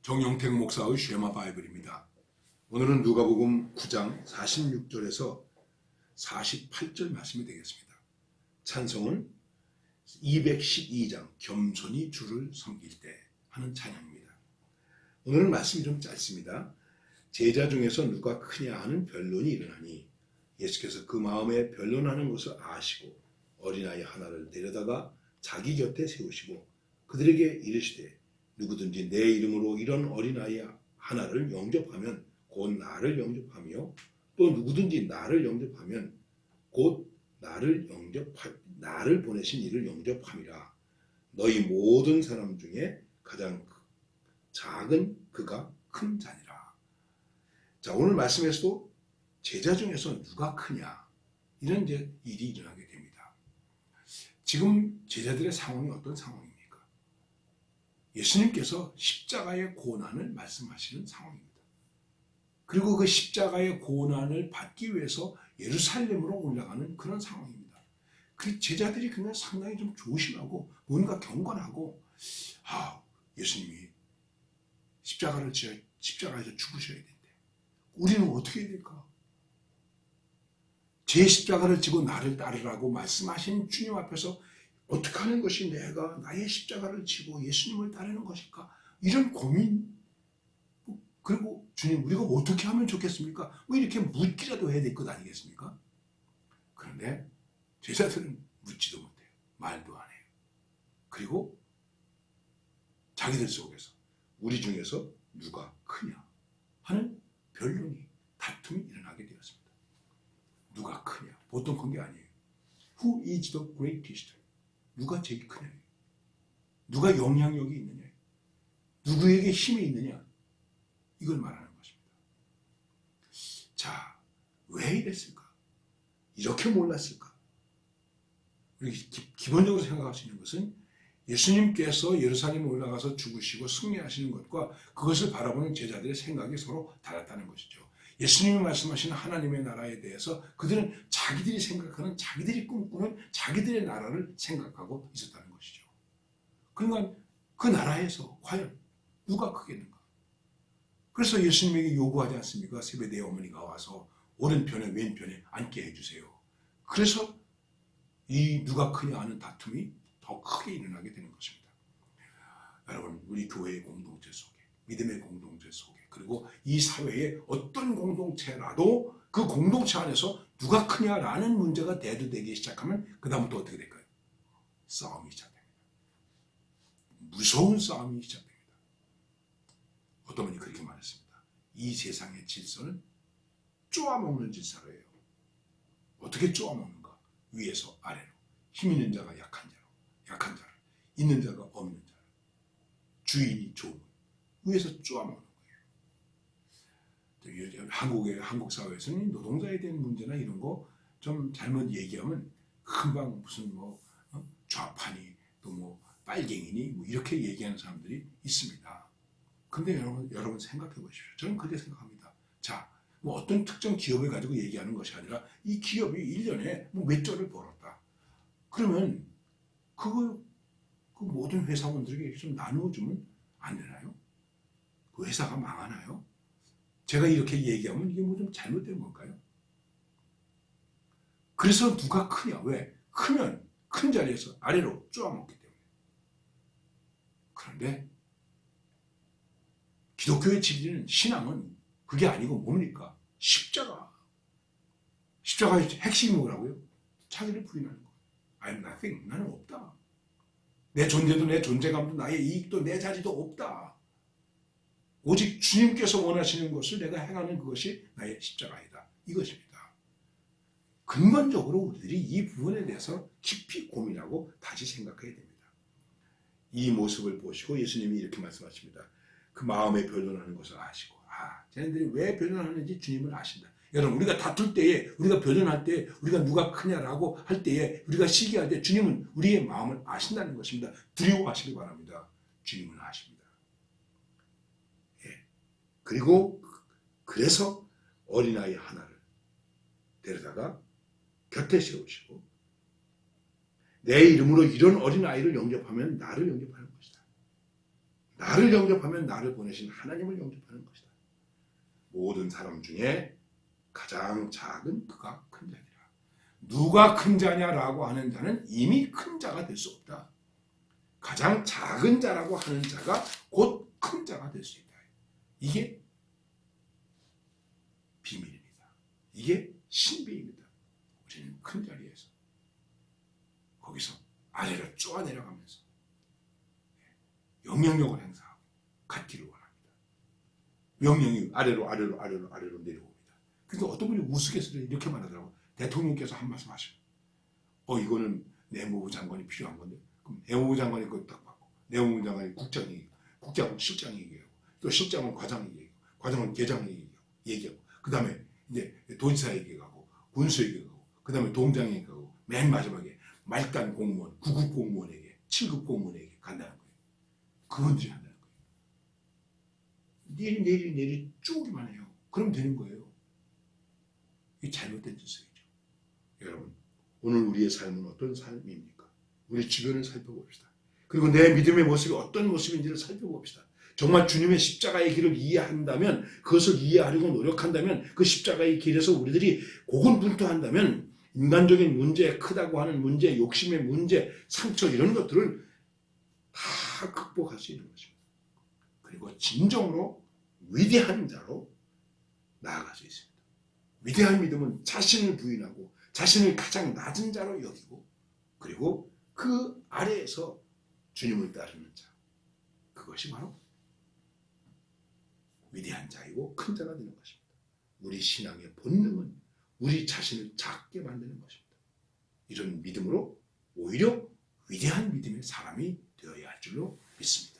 정영택 목사의 쉐마 바이블입니다. 오늘은 누가복음 9장 46절에서 48절 말씀이 되겠습니다. 찬송은 212장 겸손히 주를 섬길 때 하는 찬양입니다. 오늘 말씀이 좀 짧습니다. 제자 중에서 누가 크냐 하는 변론이 일어나니 예수께서 그 마음에 변론하는 것을 아시고 어린아이 하나를 데려다가 자기 곁에 세우시고 그들에게 이르시되 누구든지 내 이름으로 이런 어린아이 하나를 영접하면 곧 나를 영접하며 또 누구든지 나를 영접하면 곧 나를 보내신 이를 영접함이라. 너희 모든 사람 중에 가장 작은 그가 큰 자니라. 자, 오늘 말씀에서도 제자 중에서 누가 크냐 이런 이제 일이 일어나게 됩니다. 지금 제자들의 상황이 어떤 상황입니까? 예수님께서 십자가의 고난을 말씀하시는 상황입니다. 그리고 그 십자가의 고난을 받기 위해서 예루살렘으로 올라가는 그런 상황입니다. 그 제자들이 그냥 상당히 좀 조심하고 뭔가 경건하고 예수님이 십자가에서 죽으셔야 되는데 우리는 어떻게 해야 될까? 제 십자가를 지고 나를 따르라고 말씀하신 주님 앞에서 어떻게 하는 것이 내가 나의 십자가를 지고 예수님을 따르는 것일까? 이런 고민. 그리고 주님, 우리가 어떻게 하면 좋겠습니까? 왜 이렇게 묻기라도 해야 될 것 아니겠습니까? 그런데 제자들은 묻지도 못해요. 말도 안 해요. 그리고 자기들 속에서 우리 중에서 누가 크냐 하는 변론이, 다툼이 일어나게 되었습니다. 누가 크냐? 보통 큰 게 아니에요. Who is the greatest? 누가 제일 크냐? 누가 영향력이 있느냐? 누구에게 힘이 있느냐? 이걸 말하는 것입니다. 자, 왜 이랬을까? 이렇게 몰랐을까? 우리 기본적으로 생각할 수 있는 것은 예수님께서 예루살렘에 올라가서 죽으시고 승리하시는 것과 그것을 바라보는 제자들의 생각이 서로 달랐다는 것이죠. 예수님이 말씀하시는 하나님의 나라에 대해서 그들은 자기들이 생각하는, 자기들이 꿈꾸는 자기들의 나라를 생각하고 있었다는 것이죠. 그러니까 그 나라에서 과연 누가 크겠는가? 그래서 예수님에게 요구하지 않습니까? 세베대의 어머니가 와서 오른편에 왼편에 앉게 해주세요. 그래서 이 누가 크냐 하는 다툼이 더 크게 일어나게 되는 것입니다. 여러분, 우리 교회의 공동체 속에, 믿음의 공동체 속에, 그리고 이 사회의 어떤 공동체라도 그 공동체 안에서 누가 크냐라는 문제가 대두되기 시작하면 그 다음부터 어떻게 될까요? 싸움이 시작됩니다. 무서운 싸움이 시작됩니다. 어떤 분이 그렇게 말했습니다. 이 세상의 질서는 쪼아먹는 질서예요. 어떻게 쪼아먹는가? 위에서 아래로. 힘 있는 자가 약한 자를, 있는 자가 없는 자를, 주인이 좋은 위에서 쪼아먹는 거예요. 한국 사회에서는 노동자에 대한 문제나 이런 거 좀 잘못 얘기하면 금방 무슨 좌파니 또 빨갱이니 이렇게 얘기하는 사람들이 있습니다. 근데 여러분 생각해 보십시오. 저는 그렇게 생각합니다. 자, 어떤 특정 기업을 가지고 얘기하는 것이 아니라 이 기업이 1년에 몇 조를 벌었다. 그러면 그 모든 회사원들에게 좀 나누어주면 안 되나요? 그 회사가 망하나요? 제가 이렇게 얘기하면 이게 좀 잘못된 걸까요? 그래서 누가 크냐? 왜? 크면 큰 자리에서 아래로 쪼아먹기 때문에. 그런데 기독교의 진리는, 신앙은 그게 아니고 뭡니까? 십자가. 십자가의 핵심이 뭐라고요? 자기를 부인하는 거. I'm nothing. 나는 없다. 내 존재도 내 존재감도 나의 이익도 내 자리도 없다. 오직 주님께서 원하시는 것을 내가 행하는 그것이 나의 십자가이다. 이것입니다. 근본적으로 우리들이 이 부분에 대해서 깊이 고민하고 다시 생각해야 됩니다. 이 모습을 보시고 예수님이 이렇게 말씀하십니다. 그 마음에 변론하는 것을 아시고, 쟤네들이 왜 변론하는지 주님은 아신다. 여러분, 우리가 다툴 때에, 우리가 변론할 때에, 우리가 누가 크냐라고 할 때에, 우리가 시기할 때 주님은 우리의 마음을 아신다는 것입니다. 두려워하시기 바랍니다. 주님은 아십니다. 그리고 그래서 어린아이 하나를 데려다가 곁에 세우시고 내 이름으로 이런 어린아이를 영접하면 나를 영접하는 것이다. 나를 영접하면 나를 보내신 하나님을 영접하는 것이다. 모든 사람 중에 가장 작은 그가 큰 자니라. 누가 큰 자냐라고 하는 자는 이미 큰 자가 될 수 없다. 가장 작은 자라고 하는 자가 곧 큰 자가 될 수 있다. 이게 비밀입니다. 이게 신비입니다. 우리는 큰 자리에서 거기서 아래로 쪼아 내려가면서 영향력을 행사하고 갖기를 원합니다. 명령이 아래로 내려옵니다. 그러니까 어떤 분이 우스갯소리로 이렇게 말하더라고요. 대통령께서 한 말씀 하시고 이거는 내무부 장관이 필요한 건데 그럼 내무부 장관이 그걸 딱 받고 내무부 장관이 국장이 국장은 실장이 얘기하고 또 실장은 과장이 얘기하고 과장은 계장이 얘기하고 그 다음에 이제 도지사 얘기하고 군수 얘기하고 그 다음에 동장 얘기하고 맨 마지막에 말단 공무원 9급 공무원에게 7급 공무원에게 간다는 거예요. 그분들이 한다는 거예요. 내리 쪼기만 해요. 그럼 되는 거예요. 이게 잘못된 짓이죠. 여러분 오늘 우리의 삶은 어떤 삶입니까? 우리 주변을 살펴봅시다. 그리고 내 믿음의 모습이 어떤 모습인지를 살펴봅시다. 정말 주님의 십자가의 길을 이해한다면 그것을 이해하려고 노력한다면 그 십자가의 길에서 우리들이 고군분투한다면 인간적인 문제, 크다고 하는 문제, 욕심의 문제, 상처 이런 것들을 다 극복할 수 있는 것입니다. 그리고 진정으로 위대한 자로 나아갈 수 있습니다. 위대한 믿음은 자신을 부인하고 자신을 가장 낮은 자로 여기고 그리고 그 아래에서 주님을 따르는 자. 그것이 바로 위대한 자이고 큰 자가 되는 것입니다. 우리 신앙의 본능은 우리 자신을 작게 만드는 것입니다. 이런 믿음으로 오히려 위대한 믿음의 사람이 되어야 할 줄로 믿습니다.